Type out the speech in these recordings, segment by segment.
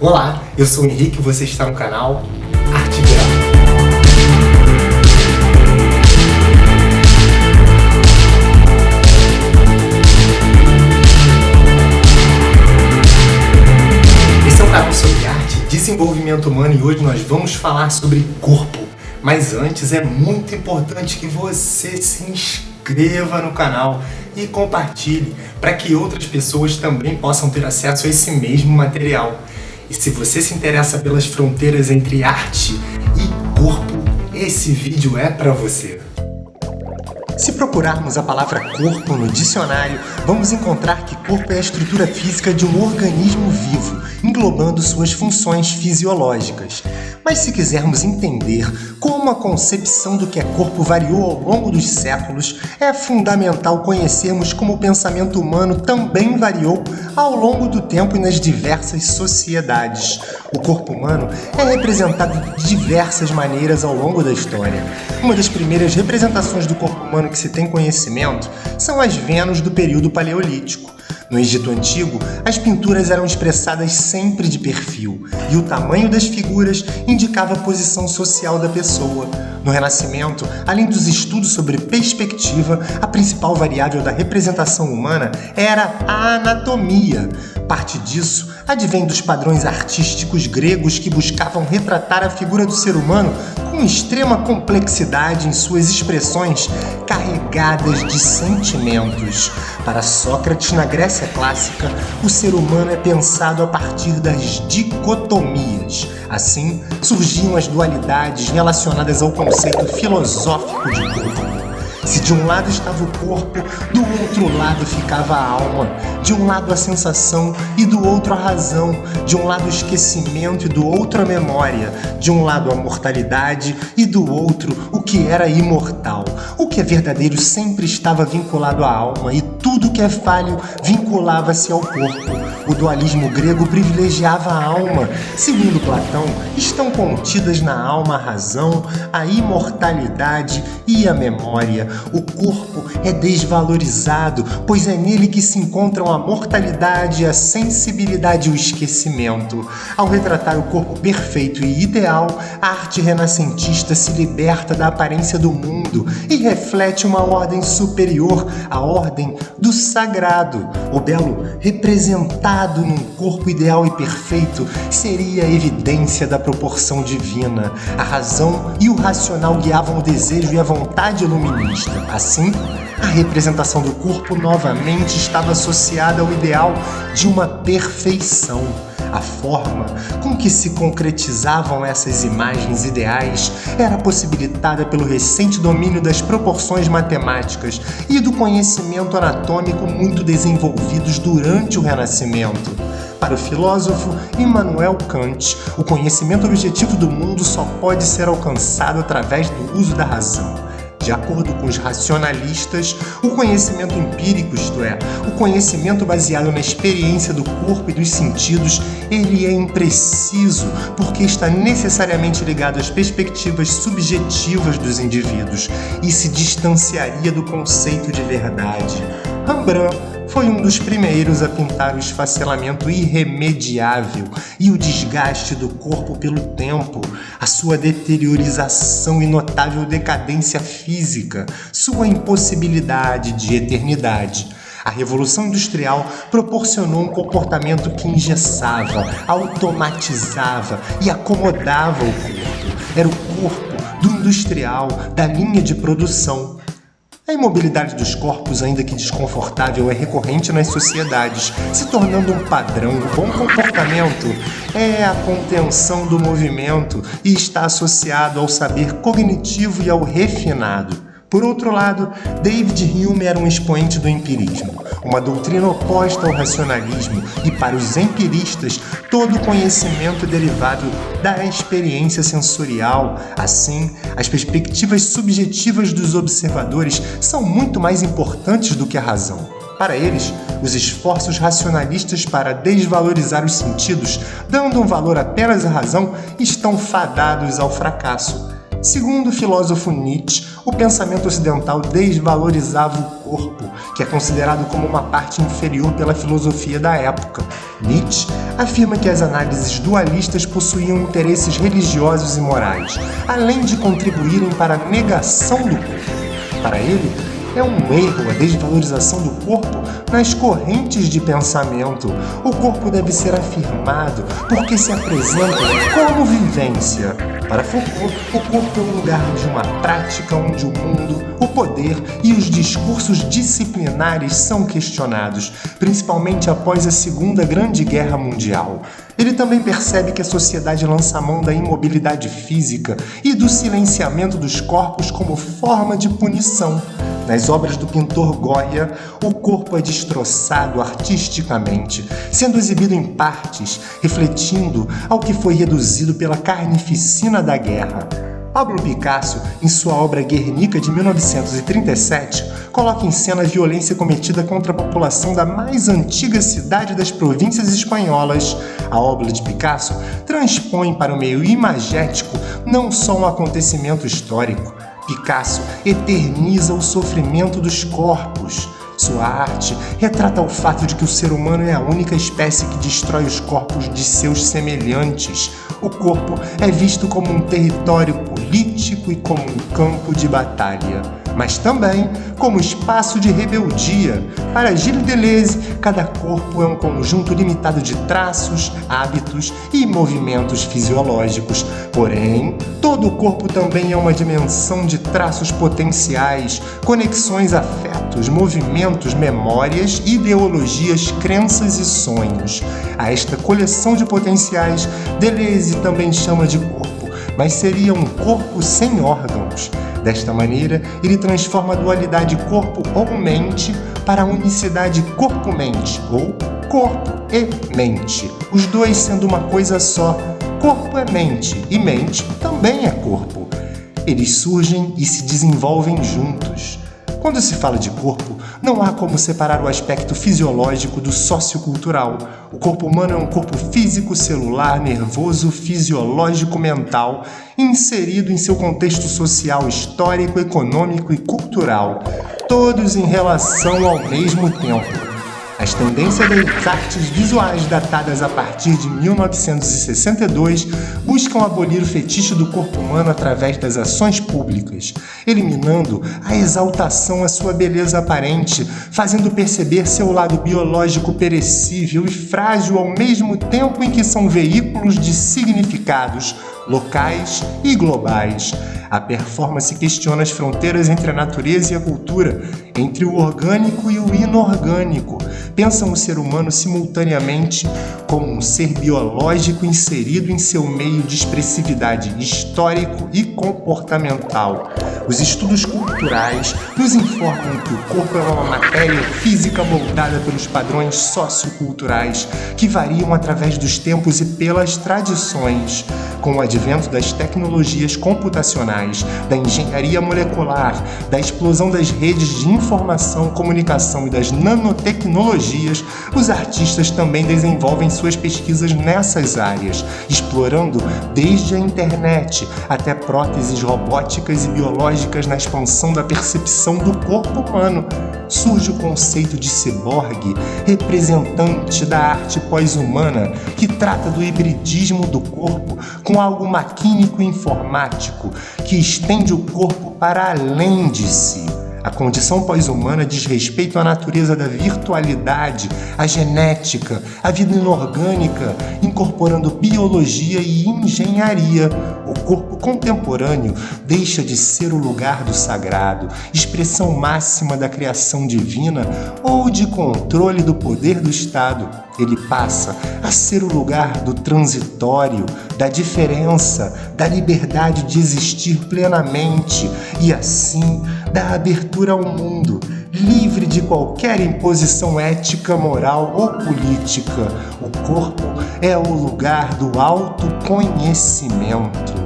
Olá, eu sou o Henrique e você está no canal Arte Gráfica. Esse é um canal sobre arte, desenvolvimento humano e hoje nós vamos falar sobre corpo. Mas antes é muito importante que você se inscreva no canal e compartilhe para que outras pessoas também possam ter acesso a esse mesmo material. E se você se interessa pelas fronteiras entre arte e corpo, esse vídeo é para você. Se procurarmos a palavra corpo no dicionário, vamos encontrar que corpo é a estrutura física de um organismo vivo, englobando suas funções fisiológicas. Mas se quisermos entender como a concepção do que é corpo variou ao longo dos séculos, é fundamental conhecermos como o pensamento humano também variou ao longo do tempo e nas diversas sociedades. O corpo humano é representado de diversas maneiras ao longo da história. Uma das primeiras representações do corpo humano que se tem conhecimento são as Vênus do período paleolítico. No Egito Antigo, as pinturas eram expressadas sempre de perfil, e o tamanho das figuras indicava a posição social da pessoa. No Renascimento, além dos estudos sobre perspectiva, a principal variável da representação humana era a anatomia. Parte disso advém dos padrões artísticos gregos que buscavam retratar a figura do ser humano com extrema complexidade em suas expressões carregadas de sentimentos. Para Sócrates, na Grécia clássica, o ser humano é pensado a partir das dicotomias. Assim, surgiam as dualidades relacionadas ao conceito filosófico de corpo. Se de um lado estava o corpo, do outro lado ficava a alma. De um lado a sensação e do outro a razão. De um lado o esquecimento e do outro a memória. De um lado a mortalidade e do outro o que era imortal. O que é verdadeiro sempre estava vinculado à alma e tudo que é falho vinculava-se ao corpo. O dualismo grego privilegiava a alma. Segundo Platão, estão contidas na alma a razão, a imortalidade e a memória. O corpo é desvalorizado, pois é nele que se encontram a mortalidade, a sensibilidade e o esquecimento. Ao retratar o corpo perfeito e ideal, a arte renascentista se liberta da aparência do mundo e reflete uma ordem superior, a ordem do sagrado. O belo, representado num corpo ideal e perfeito, seria a evidência da proporção divina. A razão e o racional guiavam o desejo e a vontade iluminista. Assim, a representação do corpo novamente estava associada ao ideal de uma perfeição. A forma com que se concretizavam essas imagens ideais era possibilitada pelo recente domínio das proporções matemáticas e do conhecimento anatômico muito desenvolvidos durante o Renascimento. Para o filósofo Immanuel Kant, o conhecimento objetivo do mundo só pode ser alcançado através do uso da razão. De acordo com os racionalistas, o conhecimento empírico, isto é, o conhecimento baseado na experiência do corpo e dos sentidos, ele é impreciso porque está necessariamente ligado às perspectivas subjetivas dos indivíduos e se distanciaria do conceito de verdade. Rembrandt foi um dos primeiros a pintar o esfacelamento irremediável e o desgaste do corpo pelo tempo, a sua deteriorização e notável decadência física, sua impossibilidade de eternidade. A Revolução Industrial proporcionou um comportamento que engessava, automatizava e acomodava o corpo. Era o corpo do industrial, da linha de produção. A imobilidade dos corpos, ainda que desconfortável, é recorrente nas sociedades, se tornando um padrão. O bom comportamento é a contenção do movimento e está associado ao saber cognitivo e ao refinado. Por outro lado, David Hume era um expoente do empirismo, uma doutrina oposta ao racionalismo, e para os empiristas, todo conhecimento é derivado da experiência sensorial. Assim, as perspectivas subjetivas dos observadores são muito mais importantes do que a razão. Para eles, os esforços racionalistas para desvalorizar os sentidos, dando um valor apenas à razão, estão fadados ao fracasso. Segundo o filósofo Nietzsche, o pensamento ocidental desvalorizava o corpo, que é considerado como uma parte inferior pela filosofia da época. Nietzsche afirma que as análises dualistas possuíam interesses religiosos e morais, além de contribuírem para a negação do corpo. Para ele, é um erro a desvalorização do corpo nas correntes de pensamento. O corpo deve ser afirmado porque se apresenta como vivência. Para Foucault, o corpo é um lugar de uma prática onde o mundo, o poder e os discursos disciplinares são questionados, principalmente após a Segunda Grande Guerra Mundial. Ele também percebe que a sociedade lança a mão da imobilidade física e do silenciamento dos corpos como forma de punição. Nas obras do pintor Goya, o corpo é destroçado artisticamente, sendo exibido em partes, refletindo ao que foi reduzido pela carnificina da guerra. Pablo Picasso, em sua obra Guernica de 1937, coloca em cena a violência cometida contra a população da mais antiga cidade das províncias espanholas. A obra de Picasso transpõe para o meio imagético não só um acontecimento histórico. Picasso eterniza o sofrimento dos corpos. Sua arte retrata o fato de que o ser humano é a única espécie que destrói os corpos de seus semelhantes. O corpo é visto como um território político e como um campo de batalha, mas também como espaço de rebeldia. Para Gilles Deleuze, cada corpo é um conjunto limitado de traços, hábitos e movimentos fisiológicos. Porém, todo o corpo também é uma dimensão de traços potenciais, conexões, afetos, movimentos, memórias, ideologias, crenças e sonhos. A esta coleção de potenciais, Deleuze também chama de corpo, mas seria um corpo sem órgãos. Desta maneira, ele transforma a dualidade corpo ou mente para a unicidade corpo-mente, ou corpo e mente, os dois sendo uma coisa só. Corpo é mente e mente também é corpo. Eles surgem e se desenvolvem juntos. Quando se fala de corpo, não há como separar o aspecto fisiológico do sociocultural. O corpo humano é um corpo físico, celular, nervoso, fisiológico, mental, inserido em seu contexto social, histórico, econômico e cultural, todos em relação ao mesmo tempo. As tendências das artes visuais datadas a partir de 1962 buscam abolir o fetiche do corpo humano através das ações públicas, eliminando a exaltação à sua beleza aparente, fazendo perceber seu lado biológico perecível e frágil ao mesmo tempo em que são veículos de significados locais e globais. A performance questiona as fronteiras entre a natureza e a cultura, entre o orgânico e o inorgânico. Pensam o ser humano simultaneamente como um ser biológico inserido em seu meio de expressividade histórico e comportamental. Os estudos culturais nos informam que o corpo é uma matéria física moldada pelos padrões socioculturais que variam através dos tempos e pelas tradições. Com o advento das tecnologias computacionais, da engenharia molecular, da explosão das redes de informação, comunicação e das nanotecnologias, os artistas também desenvolvem suas pesquisas nessas áreas, explorando desde a internet até próteses robóticas e biológicas na expansão da percepção do corpo humano. Surge o conceito de ciborgue, representante da arte pós-humana, que trata do hibridismo do corpo com algo maquínico e informático, que estende o corpo para além de si. A condição pós-humana diz respeito à natureza da virtualidade, à genética, à vida inorgânica, incorporando biologia e engenharia. O corpo contemporâneo deixa de ser o lugar do sagrado, expressão máxima da criação divina ou de controle do poder do Estado. Ele passa a ser o lugar do transitório, da diferença, da liberdade de existir plenamente e, assim, da abertura ao mundo, livre de qualquer imposição ética, moral ou política. O corpo é o lugar do autoconhecimento.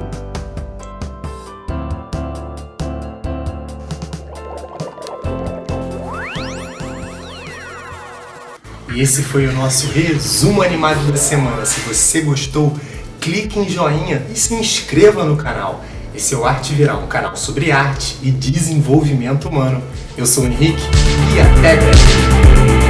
E esse foi o nosso resumo animado da semana. Se você gostou, clique em joinha e se inscreva no canal. e seu Arte Viral, um canal sobre arte e desenvolvimento humano. Eu sou o Henrique e até breve!